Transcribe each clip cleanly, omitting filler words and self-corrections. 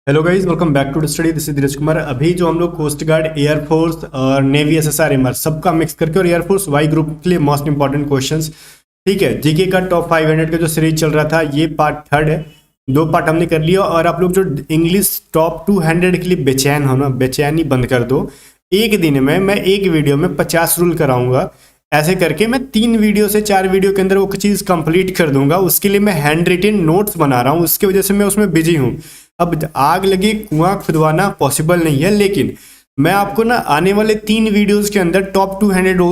Hello guys, welcome back to study. This is Dheeraj Kumar. अभी जो हम लोग कोस्ट गार्ड, एयरफोर्स और नेवी, एसएसआर, एमआर सबका मिक्स करके और एयरफोर्स वाई ग्रुप के लिए मोस्ट इंपॉर्टेंट क्वेश्चंस, ठीक है, जीके का टॉप 500 का जो सीरीज चल रहा था, ये पार्ट थर्ड है। दो पार्ट हमने कर लिया और आप लोग जो इंग्लिश टॉप 200 के लिए बेचैन हो ना, बेचैनी बंद कर दो। एक दिन में मैं एक वीडियो में 50 रूल कराऊंगा। ऐसे करके मैं 3 वीडियो से 4 वीडियो के अंदर वो चीज़ कंप्लीट कर दूंगा। उसके लिए मैं हैंड रिटेन नोट्स बना रहा हूँ, उसकी वजह से मैं उसमें बिजी हूँ। अब आग लगे कुआं खुदवाना पॉसिबल नहीं है, लेकिन मैं आपको ना आने वाले 3 वीडियोस के अंदर टॉप 200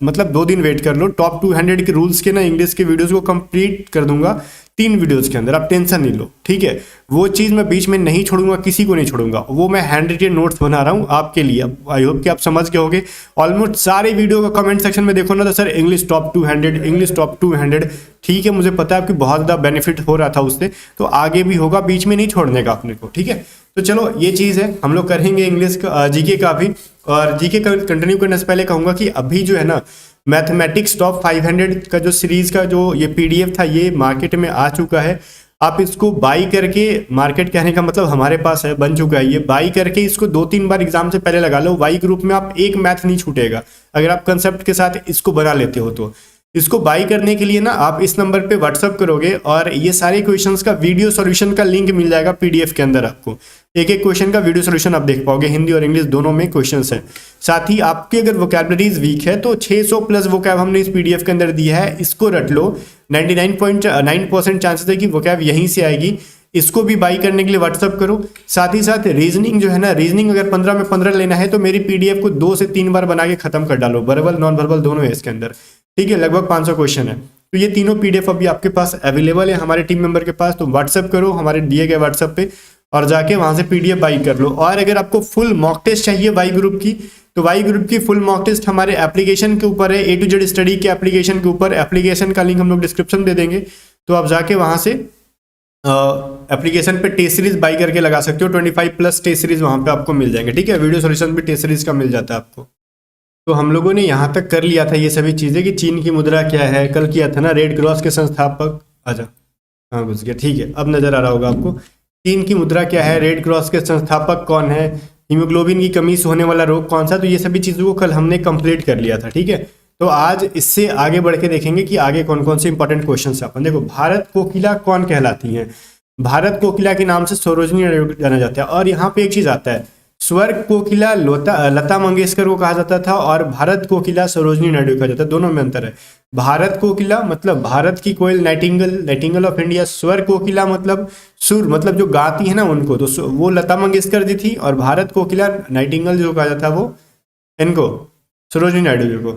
मतलब 2 दिन वेट कर लो, टॉप 200 के रूल्स के ना इंग्लिश के वीडियोस को कंप्लीट कर दूंगा 3 वीडियोस के अंदर। आप टेंशन नहीं लो, ठीक है। वो चीज़ मैं बीच में नहीं छोड़ूंगा, किसी को नहीं छोड़ूंगा। वो मैं हैंड रिटेन नोट्स बना रहा हूँ आपके लिए। आई होप कि आप समझ गए होगे। ऑलमोस्ट सारे वीडियो का कमेंट सेक्शन में देखो ना, तो sir English top 200, English top 200, ठीक है। मुझे पता है आपकी बहुत ज़्यादा बेनिफिट हो रहा था उससे, तो आगे भी होगा, बीच में नहीं छोड़ने का अपने को, ठीक है। तो चलो ये चीज़ है, हम लोग करेंगे इंग्लिश का, जीके का भी। और जीके का कंटिन्यू करने से पहले कहूँगा कि अभी जो है ना, मैथमेटिक्स टॉप 500 का जो सीरीज का जो ये पीडीएफ था, ये मार्केट में आ चुका है। आप इसको बाई करके, मार्केट कहने का मतलब हमारे पास है, बन चुका है, ये बाई करके इसको 2-3 बार एग्जाम से पहले लगा लो। वाई ग्रुप में आप एक मैथ नहीं छूटेगा अगर आप कंसेप्ट के साथ इसको बना लेते हो तो। इसको बाई करने के लिए ना आप इस नंबर पे व्हाट्सअप करोगे और ये सारे क्वेश्चंस का वीडियो सॉल्यूशन का लिंक मिल जाएगा पीडीएफ के अंदर। आपको एक एक क्वेश्चन का वीडियो सॉल्यूशन आप देख पाओगे, हिंदी और इंग्लिश दोनों में क्वेश्चंस हैं। साथ ही आपकी अगर वोकैबलरीज वीक है तो 600 प्लस वोकैब हमने इस पीडीएफ के अंदर दिया है, इसको रट लो। 99.9% चांसेस है कि वोकैब यहीं से आएगी। इसको भी बाई करने के लिए व्हाट्सअप करो। साथ ही साथ रीजनिंग जो है ना, रीजनिंग अगर 15 में 15 लेना है तो मेरी पीडीएफ को 2 से 3 बार बना के खत्म कर डालो। वर्बल नॉन वर्बल दोनों है इसके अंदर, ठीक है। लगभग 500 क्वेश्चन है। तो ये तीनों पीडीएफ अभी आपके पास अवेलेबल है हमारे टीम मेंबर के पास। तो व्हाट्सअप करो हमारे दिए गए व्हाट्सअप पे और जाके वहां से पीडीएफ बाई कर लो। और अगर आपको फुल मॉक टेस्ट चाहिए वाई ग्रुप की, तो वाई ग्रुप की फुल मॉक टेस्ट हमारे एप्लीकेशन के ऊपर है, A to Z स्टडी के एप्लीकेशन के ऊपर। एप्लीकेशन का लिंक हम लोग डिस्क्रिप्शन दे देंगे, तो आप जाके वहां से एप्लीकेशन पे टेस्ट सीरीज बाई करके लगा सकते हो। 25 प्लस टेस्ट सीरीज वहां पे आपको मिल जाएंगे, ठीक है। वीडियो सॉल्यूशन भी टेस्ट सीरीज का मिल जाता है आपको। तो हम लोगों ने यहाँ तक कर लिया था ये सभी चीज़ें कि चीन की मुद्रा क्या है, कल किया था ना, रेड क्रॉस के संस्थापक। आजा, हाँ घुस गया, ठीक है। अब नजर आ रहा होगा आपको, चीन की मुद्रा क्या है, रेड क्रॉस के संस्थापक कौन है, हीमोग्लोबिन की कमी से होने वाला रोग कौन सा। तो ये सभी चीज़ों को कल हमने कंप्लीट कर लिया था, ठीक है। तो आज इससे आगे बढ़ के देखेंगे कि आगे कौन कौन से इंपॉर्टेंट क्वेश्चन है अपन। देखो, भारत कोकिला कौन कहलाती है। भारत कोकिला के नाम से सरोजिनी नायडू जाना जाता है। और यहाँ पे एक चीज़ आता है, स्वर्ग कोकिला लता मंगेशकर को कहा जाता था और भारत कोकिला सरोजिनी नायडू कहा जाता है, दोनों में अंतर है। भारत कोकिला मतलब भारत की कोयल, नाइटिंगल, नाइटिंगल ऑफ इंडिया। स्वर्ग कोकिला मतलब सुर, मतलब जो गाती है ना उनको, तो वो लता मंगेशकर जी थी। और भारत कोकिला, नाइटिंगल जो कहा जाता है वो इनको, सरोजिनी नायडू जी को,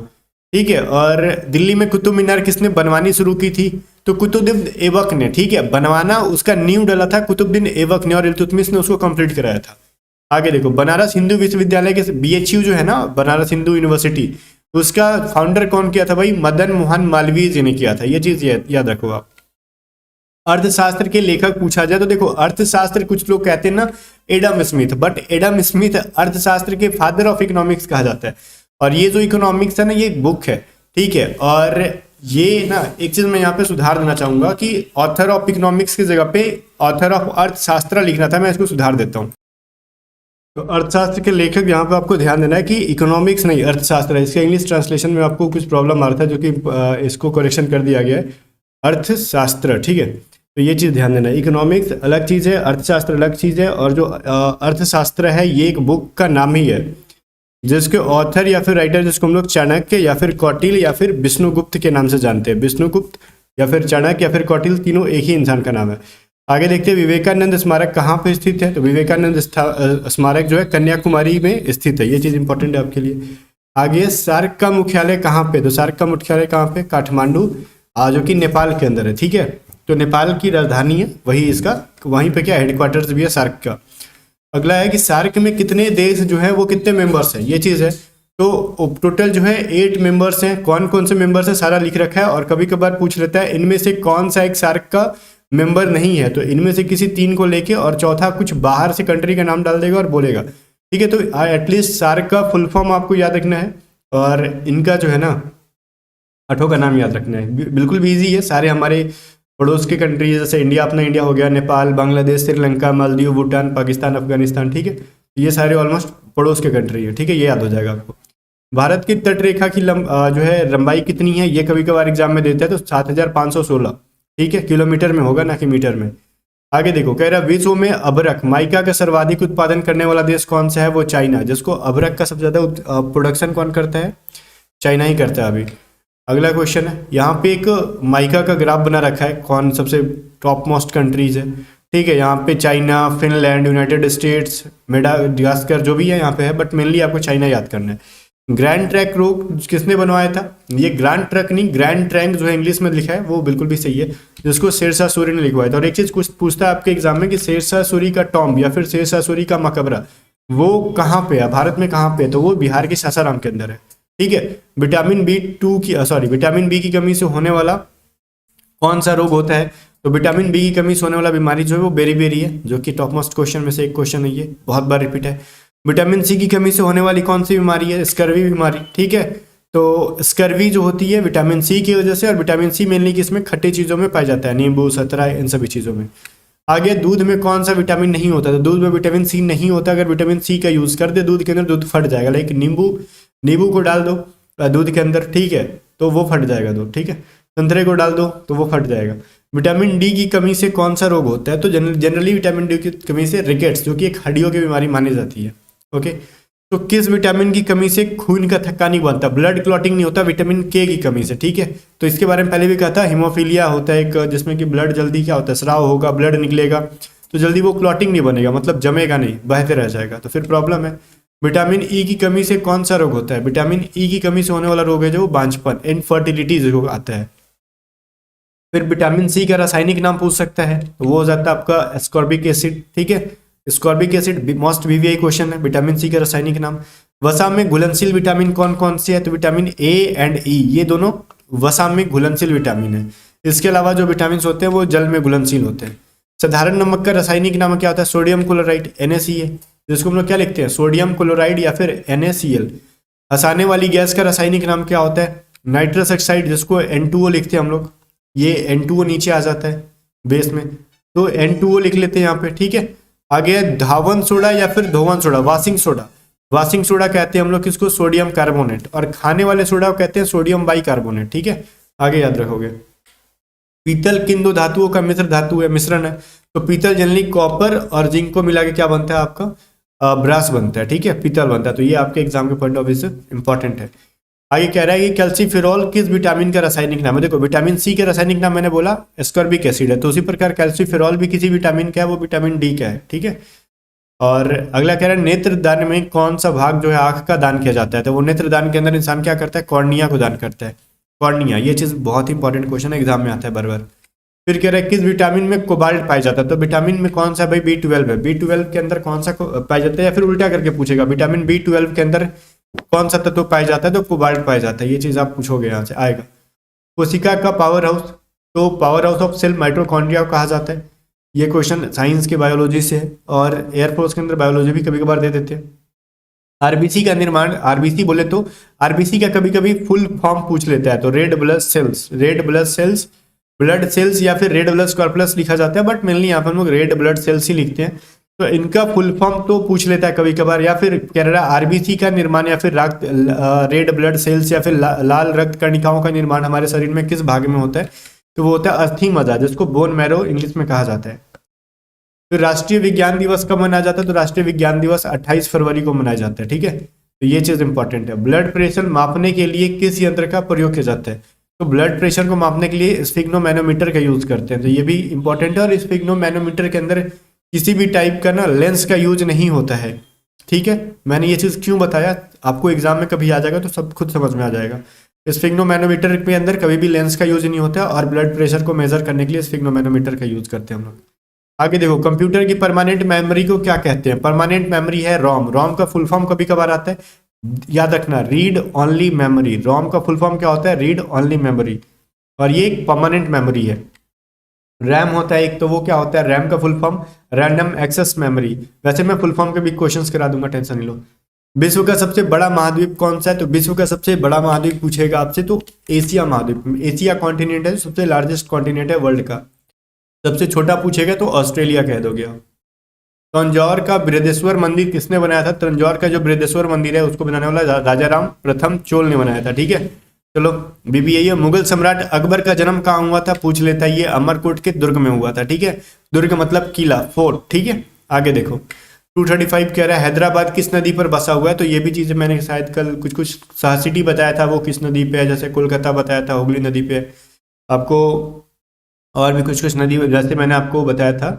ठीक है। और दिल्ली में कुतुब मीनार किसने बनवानी शुरू की थी, तो कुतुबुद्दीन ऐबक ने, ठीक है। बनवाना उसका नींव डाला था कुतुबुद्दीन ऐबक ने और इल्तुतमिश ने उसको कंप्लीट कराया था। आगे देखो, बनारस हिंदू विश्वविद्यालय के BHU जो है ना, बनारस हिंदू यूनिवर्सिटी, उसका फाउंडर कौन किया था भाई, मदन मोहन मालवीय जी ने किया था। ये चीज याद रखो आप। अर्थशास्त्र के लेखक पूछा जाए तो देखो, अर्थशास्त्र कुछ लोग कहते हैं ना Adam Smith, but Adam Smith अर्थशास्त्र के फादर ऑफ इकोनॉमिक्स कहा जाता है। और ये जो इकोनॉमिक्स है ना, ये एक बुक है, ठीक है। और ये ना एक चीज मैं यहाँ पे सुधार देना चाहूंगा कि ऑथर ऑफ इकोनॉमिक्स की जगह पे ऑथर ऑफ अर्थशास्त्र लिखना था, मैं इसको सुधार देता हूँ। तो अर्थशास्त्र के लेखक यहाँ पे आपको ध्यान देना है कि इकोनॉमिक्स नहीं, अर्थशास्त्र है। इसके इंग्लिश ट्रांसलेशन में आपको कुछ प्रॉब्लम आ रहा था, जो कि इसको करेक्शन कर दिया गया है, अर्थशास्त्र, ठीक है। तो ये चीज़ ध्यान देना है, इकोनॉमिक्स अलग चीज़ है, अर्थशास्त्र अलग चीज़ है। और जो अर्थशास्त्र है, ये एक बुक का नाम ही है, जिसके ऑथर या फिर राइटर, जिसको हम लोग चाणक्य या फिर कौटिल या फिर विष्णुगुप्त के नाम से जानते हैं। विष्णुगुप्त या फिर चाणक्य या फिर कौटिल, तीनों एक ही इंसान का नाम है। आगे देखते हैं, विवेकानंद स्मारक कहाँ पे स्थित है, तो विवेकानंद स्मारक जो है कन्याकुमारी में स्थित है। ये चीज़ इंपॉर्टेंट है आपके लिए। आगे, सार्क का मुख्यालय कहाँ पे, तो सार्क का मुख्यालय कहाँ पे, काठमांडू, जो कि नेपाल के अंदर है, ठीक है। तो नेपाल की राजधानी है वही इसका, वहीं पे क्या हेडक्वार्टर्स भी है सार्क का। अगला है कि सार्क में कितने देश जो है वो कितने मेंबर्स हैं, ये चीज़ है। तो टोटल जो है 8 मेंबर्स हैं। कौन कौन से मेंबर्स हैं सारा लिख रखा है। और कभी कभार पूछ लेता है इनमें से कौन सा एक सार्क का मेंबर नहीं है, तो इनमें से किसी 3 को लेके और चौथा कुछ बाहर से कंट्री का नाम डाल देगा और बोलेगा, ठीक है। तो एटलीस्ट सार्क का फुल फॉर्म आपको याद रखना है और इनका जो है ना 8 का नाम याद रखना है। बिल्कुल भी ईजी है, सारे हमारे पड़ोस के कंट्री जैसे इंडिया, अपना इंडिया हो गया, नेपाल, बांग्लादेश, श्रीलंका, मालदीव, भूटान, पाकिस्तान, अफगानिस्तान, ठीक है, ये सारे ऑलमोस्ट पड़ोस के कंट्री है, ठीक है, ये याद हो जाएगा आपको। भारत की तट रेखा की जो है लंबाई कितनी है, ये कभी कभार एग्जाम में देता है, तो 7516, ठीक है, किलोमीटर में होगा ना कि मीटर में। आगे देखो, कह रहा है विश्व में अबरक माइका का सर्वाधिक उत्पादन करने वाला देश कौन सा है, वो चाइना, जिसको अबरक का सबसे ज्यादा प्रोडक्शन कौन करता है, चाइना ही करता है अभी। अगला क्वेश्चन है, यहाँ पे एक माइका का ग्राफ बना रखा है, कौन सबसे टॉप मोस्ट कंट्रीज है, ठीक है, यहाँ पे China, Finland, United states, Madagascar, जो भी है यहाँ पे है, बट मेनली आपको चाइना याद करना है। ग्रैंड ट्रैक रोड किसने बनवाया था, ये ग्रैंड ट्रक नहीं, ग्रैंड ट्रैंक जो है इंग्लिश में लिखा है वो बिल्कुल भी सही है, जिसको शेरशाह सूरी ने लिखवाया था। और एक चीज कुछ पूछता है आपके एग्जाम में कि शेरशाह सूरी का टॉम्ब या फिर शेरशाह सूरी का मकबरा वो कहाँ पे है, भारत में कहाँ पे है, तो वो बिहार के सासाराम के अंदर है, ठीक है। विटामिन बी की कमी से होने वाला कौन सा रोग होता है, तो विटामिन बी की कमी से होने वाला बीमारी जो है वो बेरी है, जो कि टॉप मोस्ट क्वेश्चन में से एक क्वेश्चन है, ये बहुत बार रिपीट है। विटामिन सी की कमी से होने वाली कौन सी बीमारी है, स्कर्वी बीमारी, ठीक है। तो स्कर्वी जो होती है विटामिन सी की वजह से, और विटामिन सी मेनली किसमें, खट्टी चीज़ों में पाया जाता है, नींबू, संतरा, इन सभी चीज़ों में। आगे दूध में कौन सा विटामिन नहीं होता, तो दूध में विटामिन सी नहीं होता। अगर विटामिन सी का यूज़ कर दे दूध के अंदर, दूध फट जाएगा, लाइक नींबू को डाल दो दूध के अंदर, ठीक है, तो वो फट जाएगा दूध, ठीक है। संतरे को डाल दो तो वो फट जाएगा। विटामिन डी की कमी से कौन सा रोग होता है, तो जनरली विटामिन डी की कमी से रिकेट्स, जो कि एक हड्डियों की बीमारी मानी जाती है, ओके। तो किस विटामिन की कमी से खून का थक्का नहीं बनता, ब्लड क्लॉटिंग नहीं होता, विटामिन के की कमी से, ठीक है। तो इसके बारे में पहले भी कहा था, हीमोफीलिया होता है एक, जिसमें कि ब्लड जल्दी क्या होता है, स्राव होगा, ब्लड निकलेगा, तो जल्दी वो क्लॉटिंग नहीं बनेगा, मतलब जमेगा नहीं, बहते रह जाएगा, तो फिर प्रॉब्लम है। विटामिन ई की कमी से कौन सा रोग होता है, विटामिन ई की कमी से होने वाला रोग है जो बांझपन, इनफर्टिलिटी जो आता है। फिर विटामिन सी का रासायनिक नाम पूछ सकता है, तो वो हो जाता है आपका एस्कॉर्बिक एसिड, ठीक है। Ascorbic acid most VVI question है, विटामिन सी का रासायनिक नाम। वसा में घुलनशील विटामिन कौन कौन से है, तो विटामिन ए एंड ई, ये दोनों वसा में घुलनशील विटामिन है। इसके अलावा जो विटामिन होते हैं वो जल में घुलनशील होते हैं। साधारण नमक का रासायनिक नाम क्या होता है, सोडियम क्लोराइड, NaCl, जिसको हम लोग क्या लिखते हैं, सोडियम क्लोराइड या फिर NaCl। हंसाने वाली गैस का रासायनिक नाम क्या होता है, नाइट्रस ऑक्साइड, जिसको N2O लिखते हैं हम लोग, ये N2O नीचे आ जाता है बेस में, तो N2O लिख लेते हैं यहाँ पे, ठीक है। आगे धावन सोडा या फिर धोवन सोडा, वाशिंग सोडा कहते हैं हम लोग किसको, सोडियम कार्बोनेट, और खाने वाले सोडा को कहते हैं सोडियम बाइकार्बोनेट, ठीक है, आगे याद रखोगे। पीतल किन दो धातुओं का मिश्रण है, तो पीतल जनरली कॉपर और जिंक को मिला के क्या बनता है आपका, ब्रास बनता है, ठीक है, पीतल बनता है, तो ये आपके एग्जाम के पॉइंट ऑफ व्यू से इंपॉर्टेंट है। आगे कह रहा है कि कैल्सीफेरॉल किस विटामिन का रासायनिक नाम है, देखो विटामिन सी का रासायनिक नाम मैंने बोला एस्कॉर्बिक एसिड है, तो उसी प्रकार कैल्सीफेरॉल भी किसी विटामिन का है, वो विटामिन डी का है, ठीक है। और अगला कह रहा है नेत्रदान में कौन सा भाग जो है आंख का दान किया जाता है, तो वो नेत्रदान के अंदर इंसान क्या करता है, कॉर्निया को दान करता है, कॉर्निया, ये चीज बहुत इंपॉर्टेंट क्वेश्चन है, एग्जाम में आता है बार बार। फिर कह रहा है किस विटामिन में कोबाल्ट पाया जाता है, तो विटामिन में कौन सा भाई, B12 है, B12 के अंदर कौन सा पाया जाता है, या फिर उल्टा करके पूछेगा विटामिन B12 के अंदर कौन सा तत्व पाया जाता है, तो कोबाल्ट पाया जाता है, ये चीज आप पूछोगे यहाँ से आएगा। कोशिका का पावर हाउस, तो power house of cell mitochondria कहा जाता है, ये क्वेश्चन साइंस के बायोलॉजी से है, और एयरफोर्स के अंदर बायोलॉजी भी कभी कभार दे देते हैं। आरबीसी का निर्माण, आरबीसी बोले तो आरबीसी का कभी कभी फुल फॉर्म पूछ लेता है, तो रेड ब्लड सेल्स या फिर रेड ब्लड कॉर्पस लिखा जाता है, बट मेनली यहाँ पर हम लोग रेड ब्लड सेल्स ही लिखते हैं, तो इनका फुल फॉर्म तो पूछ लेता है कभी कभार, या फिर कह रहा है आरबीसी का निर्माण या फिर रेड ब्लड सेल्स या फिर लाल रक्त कणिकाओं का निर्माण हमारे शरीर में किस भाग में होता है, तो वो होता है अस्थि मज्जा, जिसको बोन मैरो इंग्लिश में कहा जाता है। फिर राष्ट्रीय विज्ञान दिवस कब मनाया जाता है, तो राष्ट्रीय विज्ञान दिवस 28 फरवरी को मनाया जाता है, ठीक है, तो ये चीज इंपॉर्टेंट है। ब्लड प्रेशर मापने के लिए किस यंत्र का प्रयोग किया जाता है, तो ब्लड प्रेशर को मापने के लिए स्फिग्नोमैनोमीटर का यूज करते हैं, तो ये भी इंपॉर्टेंट है। और स्फिग्नोमैनोमीटर के अंदर किसी भी टाइप का ना लेंस का यूज नहीं होता है, ठीक है, मैंने ये चीज क्यों बताया, आपको एग्जाम में कभी आ जाएगा तो सब खुद समझ में आ जाएगा। स्फिग्नोमैनोमीटर के अंदर कभी भी लेंस का यूज नहीं होता, और ब्लड प्रेशर को मेजर करने के लिए स्फिग्नोमैनोमीटर का यूज करते हैं हम लोग। आगे देखो, कंप्यूटर की परमानेंट मेमोरी को क्या कहते हैं, परमानेंट मेमोरी है रोम, रोम का फुल फॉर्म कभी कभार आता है, याद रखना रीड ओनली मेमोरी, रोम का फुल फॉर्म क्या होता है, रीड ओनली मेमोरी, और ये एक परमानेंट मेमोरी है। रैम होता है एक, तो वो क्या होता है, रैम का full form random access memory, वैसे मैं फुल फॉर्म के भी क्वेश्चंस करा दूंगा, टेंशन नहीं लो। विश्व का सबसे बड़ा महाद्वीप कौन सा है? तो विश्व का सबसे बड़ा महाद्वीप पूछेगा आपसे तो एशिया महाद्वीप, एशिया कॉन्टिनेंट है, सबसे लार्जेस्ट कॉन्टिनेंट है वर्ल्ड का। सबसे छोटा पूछेगा तो ऑस्ट्रेलिया कह दोगे आप। तंजौर का बृहदेश्वर मंदिर किसने बनाया था? तंजौर का जो बृहदेश्वर मंदिर है उसको बनाने वाला राजा राम प्रथम चोल ने बनाया था, ठीक है। चलो बीबी यही है। मुगल सम्राट अकबर का जन्म कहाँ हुआ था? पूछ लेता है, ये अमरकोट के दुर्ग में हुआ था, ठीक है। दुर्ग मतलब किला, फोर्ट, ठीक है। आगे देखो 235 कह रहा है हैदराबाद किस नदी पर बसा हुआ है? तो ये भी चीजें मैंने शायद कल कुछ कुछ साहसिटी बताया था, वो किस नदी पे है, जैसे कोलकाता बताया था हुगली नदी पे है। आपको और भी कुछ कुछ नदी जैसे मैंने आपको बताया था,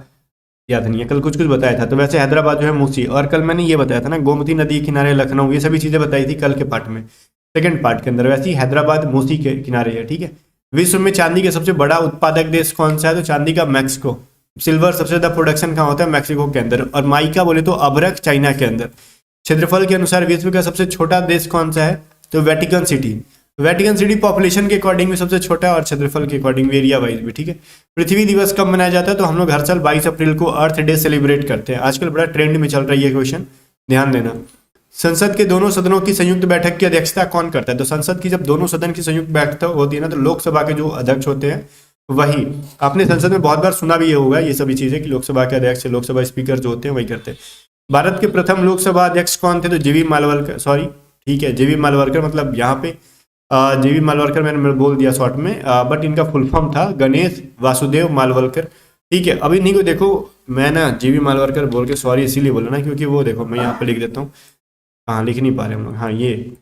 याद नहीं है, कल कुछ कुछ बताया था। तो वैसे हैदराबाद जो है मूसी, और कल मैंने ये बताया था ना गोमती नदी के किनारे लखनऊ, ये सभी चीजें बताई थी कल के पार्ट में, सेकंड पार्ट के अंदर। वैसे ही हैदराबाद मूसी के किनारे है, ठीक है। विश्व में चांदी का सबसे बड़ा उत्पादक देश कौन सा है? तो चांदी का मैक्सिको। सिल्वर सबसे ज्यादा प्रोडक्शन कहाँ होता है? मैक्सिको के अंदर। और माइका बोले तो अभ्रक चाइना के अंदर। क्षेत्रफल के अनुसार विश्व का सबसे छोटा देश कौन सा है? तो Vatican city. Vatican city population के अकॉर्डिंग भी सबसे छोटा है और क्षेत्रफल के अकॉर्डिंग एरिया वाइज भी, ठीक है। पृथ्वी दिवस कब मनाया जाता है? तो हम लोग हर साल 22 अप्रैल को अर्थ डे सेलिब्रेट करते हैं। आजकल बड़ा ट्रेंड में चल रही है क्वेश्चन, ध्यान देना। संसद के दोनों सदनों की संयुक्त बैठक की अध्यक्षता कौन करता है? तो संसद की जब दोनों सदन की संयुक्त बैठक होती है ना, तो लोकसभा के जो अध्यक्ष होते हैं वही, आपने संसद में बहुत बार सुना भी होगा ये सभी चीजें कि लोकसभा के अध्यक्ष, लोकसभा स्पीकर जो होते हैं वही करते हैं। भारत के प्रथम लोकसभा अध्यक्ष कौन थे? तो जीवी मालवलकर, सॉरी ठीक है जीवी मालवलकर, मतलब यहाँ पे जीवी मालवलकर मैंने बोल दिया शॉर्ट में, बट इनका फुल फॉर्म था गणेश वासुदेव मालवलकर, ठीक है। अभी नहीं को देखो, मैं ना जीवी मालवलकर बोल के सॉरी इसीलिए बोला ना, क्योंकि वो देखो मैं यहाँ पे लिख देता हूँ, हाँ लिख नहीं पा रहे हम लोग, हाँ ये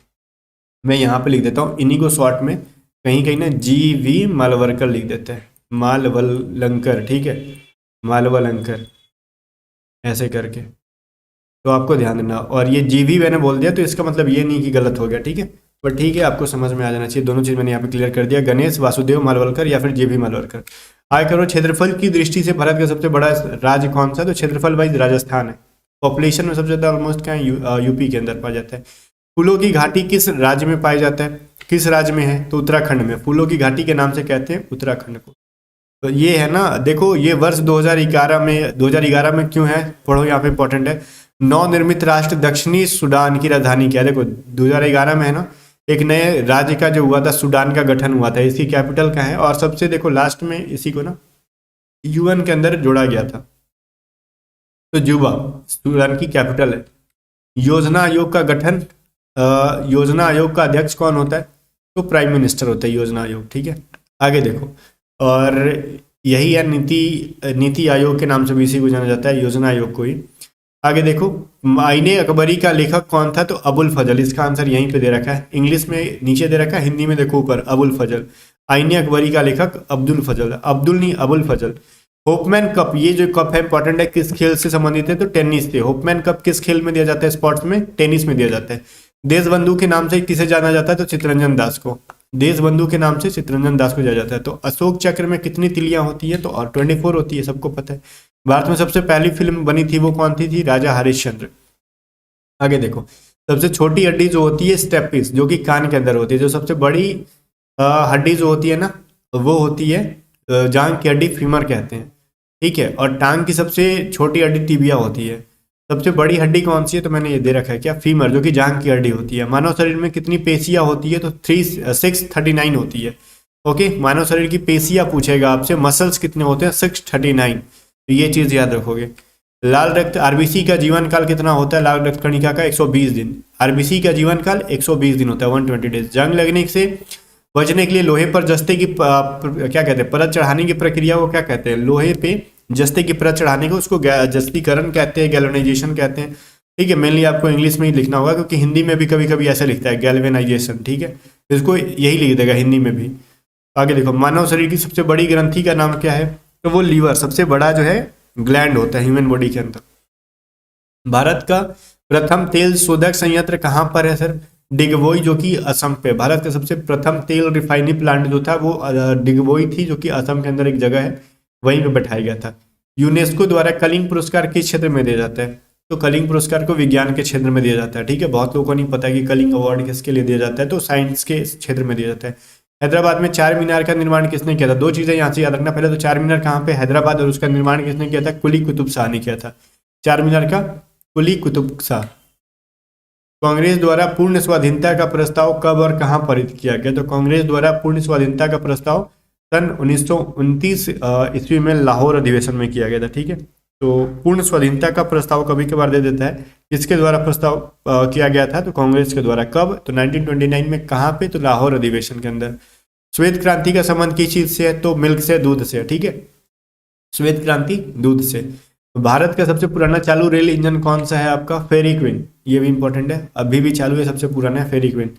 मैं यहाँ पे लिख देता हूँ, इन्हीं को शॉर्ट में कहीं कहीं ना जीवी मालवलकर लिख देते हैं, मालवलंकर, ठीक है, मालवलंकर ऐसे करके, तो आपको ध्यान देना। और ये जीवी मैंने बोल दिया तो इसका मतलब ये नहीं कि गलत हो गया, ठीक है, पर ठीक है आपको समझ में आ जाना चाहिए। दोनों चीज़ मैंने यहाँ पे क्लियर कर दिया, गणेश वासुदेव मालवलकर या फिर जीवी मालवलकर। आय करो क्षेत्रफल की दृष्टि से भारत का सबसे बड़ा राज्य कौन सा है? तो क्षेत्रफल वाइज राजस्थान है। पॉपुलेशन में सबसे ज़्यादा ऑलमोस्ट क्या है? यूपी के अंदर पाया जाता है। फूलों की घाटी किस राज्य में पाया जाता है? किस राज्य में है? तो उत्तराखंड में। फूलों की घाटी के नाम से कहते हैं उत्तराखंड को। तो ये है ना, देखो ये वर्ष 2011 में क्यों है, पढ़ो यहाँ पे इंपॉर्टेंट है। नवनिर्मित राष्ट्र दक्षिणी सूडान की राजधानी क्या है? देखो 2011 में है ना, एक नए राज्य का जो हुआ था सूडान का गठन हुआ था, इसकी कैपिटल क्या है? और सबसे देखो लास्ट में इसी को ना यूएन के अंदर जोड़ा गया था, तो जुबा सूडान की कैपिटल है। योजना आयोग का गठन, योजना आयोग का अध्यक्ष कौन होता है? तो प्राइम मिनिस्टर होता है योजना आयोग, ठीक है। आगे देखो, और यही है नीति आयोग के नाम से भी इसी को जाना जाता है, योजना आयोग को ही। आगे देखो, आईने अकबरी का लेखक कौन था? तो अबुल फजल। इसका आंसर यहीं पे दे रखा है, इंग्लिश में नीचे दे रखा है, हिंदी में देखो ऊपर अबुल फजल। आईने अकबरी का लेखक अब्दुल फजल, अब्दुल नहीं अबुल फजल। होपमैन कप, ये जो कप है इंपॉर्टेंट है, किस खेल से संबंधित है? तो टेनिस से। होपमैन कप किस खेल में दिया जाता है? स्पोर्ट्स में, टेनिस में दिया जाता है। देशबंधु के नाम से किसे जाना जाता है? तो चित्तरंजन दास को। देशबंधु के नाम से चित्तरंजन दास को जाना जाता है। तो अशोक चक्र में कितनी तिलियां होती है? तो और 24 होती है, सबको पता है। भारत में सबसे पहली फिल्म बनी थी वो कौन थी? राजा हरिश्चंद्र। आगे देखो, सबसे छोटी हड्डी जो होती है स्टेपिस, जो कि कान के अंदर होती है। जो सबसे बड़ी हड्डी जो होती है ना, वो होती है जांघ की हड्डी, फीमर कहते हैं, ठीक है। और टांग की सबसे छोटी हड्डी टिबिया होती है। सबसे बड़ी हड्डी कौन सी है? तो मैंने ये दे रखा है क्या, फीमर, जो कि जांघ की हड्डी होती है। मानव शरीर में कितनी पेशियां होती है? तो 639 होती है। ओके, मानव शरीर की पेशियां पूछेगा आपसे, मसल्स कितने होते हैं? 639, तो ये चीज याद रखोगे। लाल रक्त आरबीसी का जीवन काल कितना होता है? लाल रक्त कणिका का 120 दिन। आरबीसी का जीवन काल 120 दिन होता है, 120 डेज। जंग लगने से बचने के लिए लोहे पर जस्ते की क्या कहते हैं, परत चढ़ाने की प्रक्रिया को क्या कहते हैं? लोहे पे जस्ते की परत चढ़ाने को उसको जस्तीकरण कहते हैं, गैल्वेनाइजेशन कहते हैं, ठीक है। मेनली आपको इंग्लिश में ही लिखना होगा, क्योंकि हिंदी में भी कभी कभी ऐसे लिखता है गैल्वेनाइजेशन, ठीक है, इसको यही लिख देगा हिंदी में भी। आगे देखो, मानव शरीर की सबसे बड़ी ग्रंथि का नाम क्या है? तो वो लीवर, सबसे बड़ा जो है ग्लैंड होता है ह्यूमन बॉडी के अंदर। भारत का प्रथम तेल शोधक संयंत्र कहाँ पर है सर? डिगबोई, जो कि असम पे। भारत का सबसे प्रथम तेल रिफाइनिंग प्लांट जो था वो डिगबोई थी, जो कि असम के अंदर एक जगह है, वहीं पे बैठाया गया था। यूनेस्को द्वारा कलिंग पुरस्कार किस क्षेत्र में दिया जाता है? तो कलिंग पुरस्कार को विज्ञान के क्षेत्र में दिया जाता है, ठीक है। बहुत लोगों को नहीं पता कि कलिंग अवार्ड किसके लिए दिया जाता है, तो साइंस के क्षेत्र में दिया जाता है। हैदराबाद में चार मीनार का निर्माण किसने किया था? दो चीजें यहाँ से याद रखना, पहले तो चार मीनार कहाँ पे? हैदराबाद, और उसका निर्माण किसने किया था? कुली कुतुब शाह ने किया था। चार मीनार का कुली कुतुब शाह। कांग्रेस द्वारा पूर्ण स्वाधीनता का प्रस्ताव कब और कहां पारित किया गया? तो कांग्रेस द्वारा पूर्ण स्वाधीनता का प्रस्ताव सन 1929 ईस्वी में लाहौर अधिवेशन में किया गया था। ठीक है, तो पूर्ण स्वाधीनता का प्रस्ताव कभी कभार दे देता है, किसके द्वारा प्रस्ताव किया गया था? तो कांग्रेस के द्वारा। कब? तो 1929 में। कहाँ पे? तो लाहौर अधिवेशन के अंदर। श्वेत क्रांति का संबंध किस चीज से है? तो मिल्क से, दूध से। ठीक है, श्वेत क्रांति दूध से। भारत का सबसे पुराना चालू रेल इंजन कौन सा है आपका? फेरी क्वीन। ये भी इंपॉर्टेंट है, अभी भी चालू है, सबसे पुराना है फेरी क्वीन।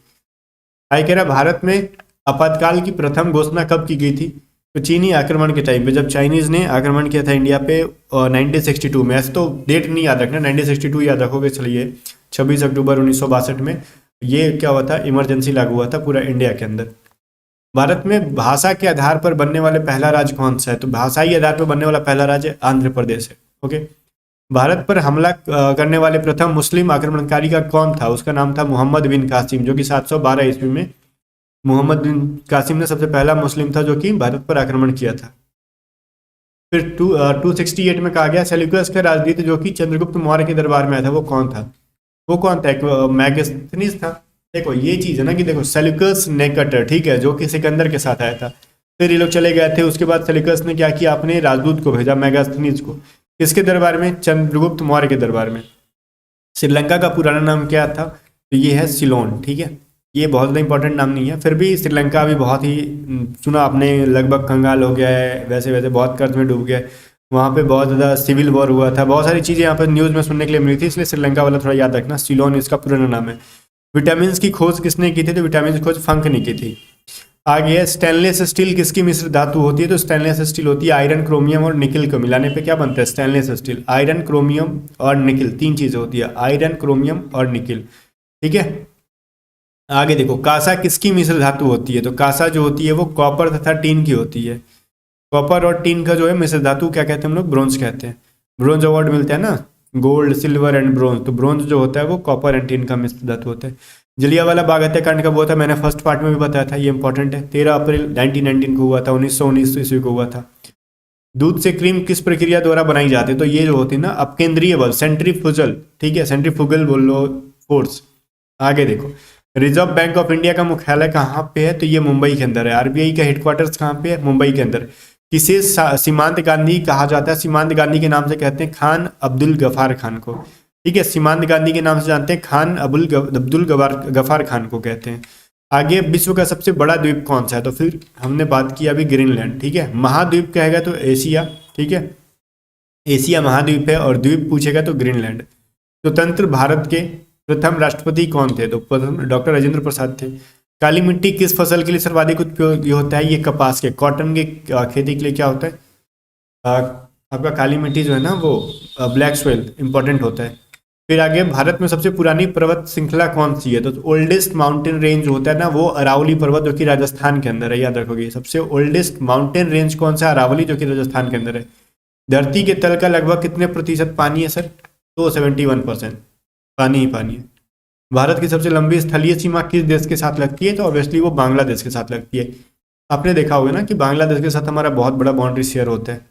आई कह रहा भारत में आपातकाल की प्रथम घोषणा कब की गई थी? तो चीनी आक्रमण के टाइम पे, जब चाइनीज ने आक्रमण किया था इंडिया पे 1962 में। ऐसे तो डेट नहीं याद रखना, 1962 याद रखोगे चलिए। 26 अक्टूबर 1962 में ये क्या हुआ था? इमरजेंसी लागू हुआ था पूरा इंडिया के अंदर। भारत में भाषा के आधार पर बनने वाले पहला राज्य कौन सा है? तो भाषाई आधार पर बनने वाला पहला राज्य आंध्र प्रदेश है। ओके, भारत पर हमला करने वाले प्रथम मुस्लिम आक्रमणकारी का कौन था? उसका नाम था मोहम्मद बिन कासिम, जो कि 712 ईस्वी में मोहम्मद बिन कासिम ने सबसे पहला मुस्लिम था जो कि भारत पर आक्रमण किया था। फिर 268 में कहा गया सेल्यूकस का राजनीति जो कि चंद्रगुप्त मौर्य के दरबार में आया था, वो कौन था? वो कौन था? एक मैगस्थनीज था। देखो ये चीज है ना कि देखो सेल्यूकस नेकटर, ठीक है, जो कि सिकंदर के साथ आया था। फिर ये लोग चले गए थे, उसके बाद सेल्यूकस ने क्या किया? अपने राजदूत को भेजा मैगस्थनीज को। किसके दरबार में? चंद्रगुप्त मौर्य के दरबार में। श्रीलंका का पुराना नाम क्या था? तो ये है सिलोन। ठीक है, ये बहुत ज़्यादा इंपॉर्टेंट नाम नहीं है, फिर भी श्रीलंका भी बहुत ही सुना आपने, लगभग कंगाल हो गया है, वैसे वैसे बहुत कर्ज में डूब गया है। वहाँ पे बहुत ज़्यादा सिविल वॉर हुआ था, बहुत सारी चीज़ें यहाँ पर न्यूज़ में सुनने के लिए मिली थी, इसलिए श्रीलंका वाला थोड़ा याद रखना। सिलोन इसका पुराना नाम है। विटामिन की खोज किसने की थी? तो विटामिन की खोज फंक ने की थी। आगे है स्टेनलेस स्टील किसकी मिश्र धातु होती है? तो स्टेनलेस स्टील होती है आयरन, क्रोमियम और निकिल को मिलाने पे क्या बनता है? Stainless steel. आयरन, क्रोमियम और निकिल, तीन चीज़ें होती है, आयरन, क्रोमियम और निकिल। ठीक है, आगे देखो कांसा किसकी मिश्र धातु होती है? तो कांसा जो होती है वो कॉपर तथा टीन की होती है। कॉपर और टीन का जो है मिश्र धातु क्या कहते हैं हम लोग? ब्रोंज कहते हैं। ब्रोंज अवार्ड मिलता है ना, गोल्ड, सिल्वर एंड ब्रोंज। तो ब्रोंज जो होता है वो कॉपर एंड टीन का मिश्र धातु होता है। जलियांवाला बाग हत्याकांड कब हुआ था? मैंने फर्स्ट पार्ट में भी बताया था, ये इंपॉर्टेंट है। 13 अप्रैल 1919 को हुआ था, 1919 ईस्वी को हुआ था। दूध से क्रीम किस प्रक्रिया द्वारा बनाई जाती है? तो ये जो होती है ना अपकेंद्रीय बल, सेंट्रीफ्यूगल। ठीक है, सेंट्रीफ्यूगल बोल लो फोर्स। आगे देखो रिजर्व बैंक ऑफ इंडिया का मुख्यालय कहाँ पे है? तो ये मुंबई के अंदर है। आरबीआई का हेडक्वार्टर्स कहाँ पे है? मुंबई के अंदर। किसे सीमांत गांधी कहा जाता है? सीमांत गांधी के नाम से कहते हैं खान अब्दुल गफार खान को। ठीक है, सीमांत गांधी के नाम से जानते हैं, खान अब्दुल गफार खान को कहते हैं। आगे विश्व का सबसे बड़ा द्वीप कौन सा है? तो फिर हमने बात की अभी ग्रीनलैंड। ठीक है, महाद्वीप कहेगा तो एशिया। ठीक है, एशिया महाद्वीप है, और द्वीप पूछेगा तो ग्रीनलैंड। स्वतंत्र भारत के प्रथम राष्ट्रपति कौन थे? तो डॉक्टर राजेंद्र प्रसाद थे। काली मिट्टी किस फसल के लिए सर्वाधिक उपयोगी होता है? ये कपास के, कॉटन के खेती के लिए क्या होता है? आपका काली मिट्टी जो है ना वो ब्लैक सोइल इंपॉर्टेंट होता है। फिर आगे भारत में सबसे पुरानी पर्वत श्रृंखला कौन सी है? तो ओल्डेस्ट माउंटेन रेंज होता है ना वो अरावली पर्वत, जो कि राजस्थान के अंदर है, याद रखोगे। सबसे ओल्डेस्ट माउंटेन रेंज कौन सा? अरावली, जो कि राजस्थान के अंदर है। धरती के तल का लगभग कितने प्रतिशत पानी है सर? तो 71% पानी ही पानी है। भारत की सबसे लंबी स्थलीय सीमा किस देश के साथ लगती है? तो ऑब्वियसली वो बांग्लादेश के साथ लगती है। आपने देखा होगा ना कि बांग्लादेश के साथ हमारा बहुत बड़ा बाउंड्री शेयर होता है।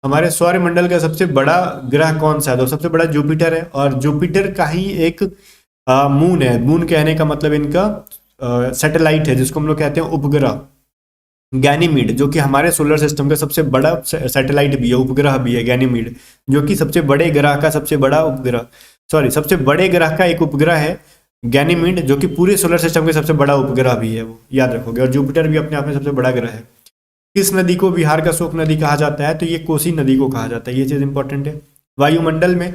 हमारे सौरमंडल का सबसे बड़ा ग्रह कौन सा है? तो सबसे बड़ा जुपिटर है, और जुपिटर का ही एक मून है। मून कहने का मतलब इनका सैटेलाइट है, जिसको हम लोग कहते हैं उपग्रह। गैनीमीड, जो कि हमारे सोलर सिस्टम का सबसे बड़ा सैटेलाइट भी है, उपग्रह भी है गैनीमीड, जो कि सबसे बड़े ग्रह का सबसे बड़ा उपग्रह, सॉरी सबसे बड़े ग्रह का एक उपग्रह है गैनीमीड, जो कि पूरे सोलर सिस्टम के सबसे बड़ा उपग्रह भी है, वो याद रखोगे। और जुपिटर भी अपने आप में सबसे बड़ा ग्रह है। किस नदी को बिहार का शोक नदी कहा जाता है? तो ये कोसी नदी को कहा जाता है। ये चीज़ इंपॉर्टेंट है। वायुमंडल में,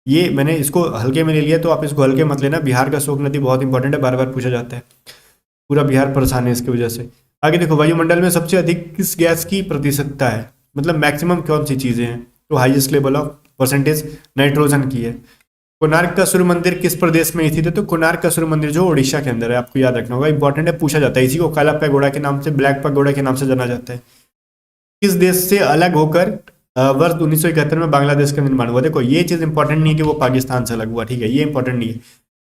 ये मैंने इसको हल्के में ले लिया, तो आप इसको हल्के मत लेना। बिहार का शोक नदी बहुत इंपॉर्टेंट है, बार बार पूछा जाता है, पूरा बिहार परेशान है इसकी वजह से। आगे देखो वायुमंडल में सबसे अधिक किस गैस की प्रतिशतता है? मतलब मैक्सिमम कौन सी चीज़ें हैं? तो highest level of percentage nitrogen की है। कोणार्क का सूर्य मंदिर किस प्रदेश में स्थित है? तो कोणार्क का सूर्य मंदिर जो ओडिशा के अंदर है, आपको याद रखना होगा, इंपॉर्टेंट है, पूछा जाता है। इसी को काला पैगोडा के नाम से, ब्लैक पैगोडा के नाम से जाना जाता है। किस देश से अलग होकर वर्ष 1971 में बांग्लादेश का निर्माण हुआ? देखो ये चीज़ इंपॉर्टेंट नहीं है कि वो पाकिस्तान से अलग हुआ, ठीक है, ये इंपॉर्टेंट नहीं है।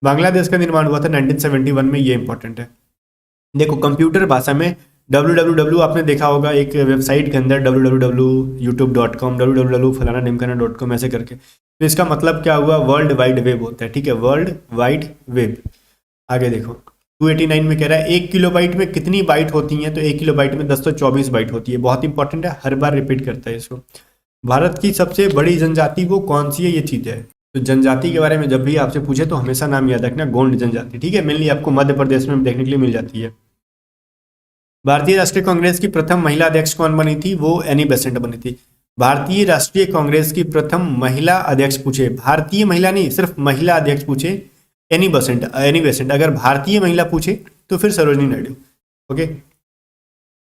बांग्लादेश का निर्माण हुआ था 1971 में, ये इंपॉर्टेंट है। देखो कंप्यूटर भाषा में www आपने देखा होगा एक वेबसाइट के अंदर www.youtube.com, www फलाना ढिमकाना.com ऐसे करके, तो इसका मतलब क्या हुआ, वर्ल्ड वाइड वेब होता है, ठीक है, वर्ल्ड वाइड वेब। आगे देखो 289 में कह रहा है 1 किलोबाइट में कितनी बाइट होती हैं, तो 1 किलोबाइट में 1024 बाइट होती है। बहुत इंपॉर्टेंट है, हर बार रिपीट करता है इसको। भारत की सबसे बड़ी जनजाति वो कौन सी है, ये चीज है। तो जनजाति के बारे में जब भी आपसे पूछे तो हमेशा नाम याद रखना, गोंड जनजाति, ठीक है, मेनली आपको मध्य प्रदेश में देखने के लिए मिल जाती है। भारतीय राष्ट्रीय कांग्रेस की प्रथम महिला अध्यक्ष कौन बनी थी, वो एनी बेसेंट बनी थी। भारतीय राष्ट्रीय कांग्रेस की प्रथम महिला अध्यक्ष पूछे, भारतीय महिला नहीं, सिर्फ महिला अध्यक्ष पूछे, एनी बेसेंट। अगर भारतीय महिला पूछे तो फिर सरोजनी नायडू। ओके,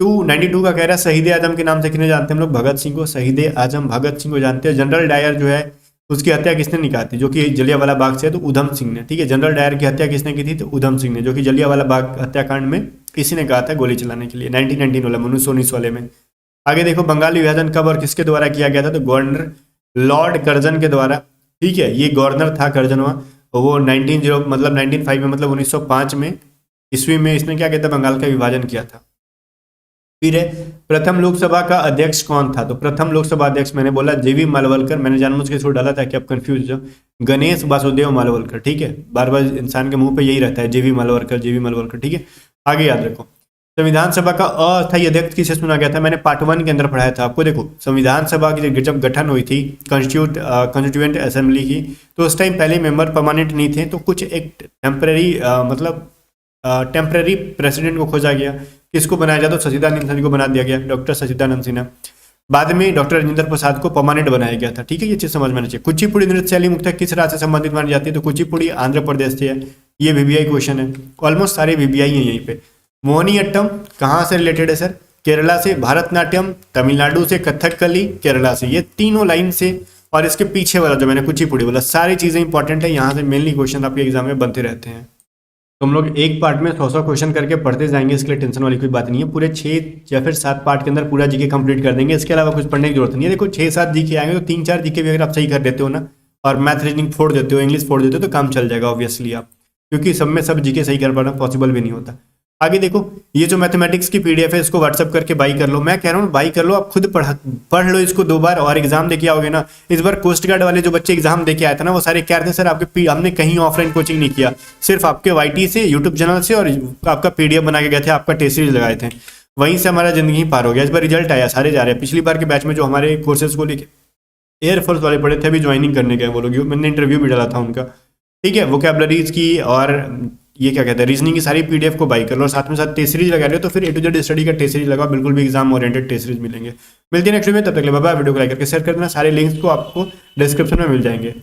292 का कह रहा है शहीद आजम के नाम से किन्हें जानते हैं हम लोग, भगत सिंह को। शहीद आजम भगत सिंह को जानते हैं। जनरल डायर जो है उसकी हत्या किसने निकाली थी, जो कि जलियांवाला बाग से है, तो उधम सिंह ने, ठीक है। जनरल डायर की हत्या किसने की थी, तो उधम सिंह ने, जो कि जलियांवाला बाग हत्याकांड में इसी ने कहा था गोली चलाने के लिए, 1919 वाला, 1919 वाले में। आगे देखो बंगाल विभाजन कब और किसके द्वारा किया गया था, तो गवर्नर लॉर्ड कर्जन के द्वारा, ठीक है। ये गवर्नर था कर्जन, वो 1905 में, मतलब 1905 में ईस्वी में इसने क्या किया था, बंगाल का विभाजन किया था। फिर है प्रथम लोकसभा का अध्यक्ष कौन था, तो प्रथम लोकसभा अध्यक्ष मैंने बोला जेवी मालवलकर, मैंने जानबूझ के इसको डाला ताकि आप कंफ्यूज हो। गणेश वासुदेव मालवलकर, ठीक है, बार बार इंसान के मुंह पे यही रहता है, जेवी मालवलकर, ठीक है। आगे याद रखो संविधान सभा का अस्थायी अध्यक्ष किसे चुना गया था, मैंने पार्ट 1 के अंदर पढ़ाया था आपको। देखो संविधान सभा की जब गठन हुई थी कॉन्स्टिट्यूएंट असेंबली की, तो उस टाइम पहले मेंबर परमानेंट नहीं थे, तो कुछ एक टेम्पररी प्रेसिडेंट को खोजा गया। किसको बनाया जाए, तो सचिदानंद सिन्हा को बना दिया गया, डॉक्टर सचिदानंद सिन्हा। बाद में डॉक्टर राजेंद्र प्रसाद को परमानेंट बनाया गया था, ठीक है, ये चीज समझ में आना चाहिए। कुचिपुड़ी नृत्य शैली मुख्यतः किस राज्य से संबंधित मानी जाती है, तो कुचिपुड़ी आंध्र प्रदेश से है। ये वीवीआई क्वेश्चन है, ऑलमोस्ट सारे वीवीआई हैं यहीं पे। मोहिनीअट्टम कहाँ से रिलेटेड है सर, केरला से। भारतनाट्यम तमिलनाडु से, कथकली केरला से, ये तीनों लाइन से। और इसके पीछे वाला जो मैंने कुचिपुड़ी बोला, सारी चीजें इंपॉर्टेंट है, यहाँ से मेनली क्वेश्चन आपके एग्जाम में बनते रहते हैं। तो हम लोग एक पार्ट में 100 क्वेश्चन करके पढ़ते जाएंगे, इसके लिए टेंशन वाली कोई बात नहीं है। पूरे 6 या फिर 7 पार्ट के अंदर पूरा जीके कंप्लीट कर देंगे, इसके अलावा कुछ पढ़ने की जरूरत नहीं है। देखो 6-7 जीके आएंगे तो 3-4 जीके भी अगर आप सही कर देते हो ना, और मैथ रीजनिंग फोड़ देते हो, इंग्लिश फोड़ देते हो, तो काम चल जाएगा ऑब्वियसली आप, क्योंकि सब में सब जीके सही कर पाना पॉसिबल भी नहीं होता। आगे देखो ये जो मैथमेटिक्स की पीडीएफ है इसको व्हाट्सअप करके बाई कर लो, मैं कह रहा हूँ बाई कर लो, आप खुद पढ़ लो इसको 2 बार, और एग्जाम देके आओगे ना। इस बार कोस्ट गार्ड वाले जो बच्चे एग्जाम देके आए थे ना, वो सारे क्या थे सर, आपके हमने कहीं ऑफलाइन कोचिंग नहीं किया, सिर्फ आपके वाईटी से, यूट्यूब चैनल से, और आपका पीडीएफ बना के गए थे, आपका टेस्ट सीरीज लगाए थे, वहीं से हमारा जिंदगी पार हो गया। इस बार रिजल्ट आया, सारे जा रहे हैं। पिछली बार के बैच में जो हमारे कोर्सेज को लेके एयरफोर्स वाले पढ़े थे, अभी ज्वाइनिंग करने गए वो लोग, मैंने इंटरव्यू भी डाला था उनका, ठीक है। वोकैबलरीज की और ये क्या कहते हैं रीजनिंग की सारी पीडीएफ को बाई कर लो, और साथ में साथ टेस्ट सीरीज लगा रहे हो तो फिर A to Z स्टडी का टेस्ट सीरीज लगाओ, बिल्कुल भी एग्जाम ओरिएंटेड टेस्ट सीरीज मिलेंगे। मिलते हैं नेक्स्ट वीडियो में, तब तक के लिए बाय बाय। वीडियो को लाइक करके शेयर कर देना, सारे लिंक्स को आपको डिस्क्रिप्शन में मिल जाएंगे।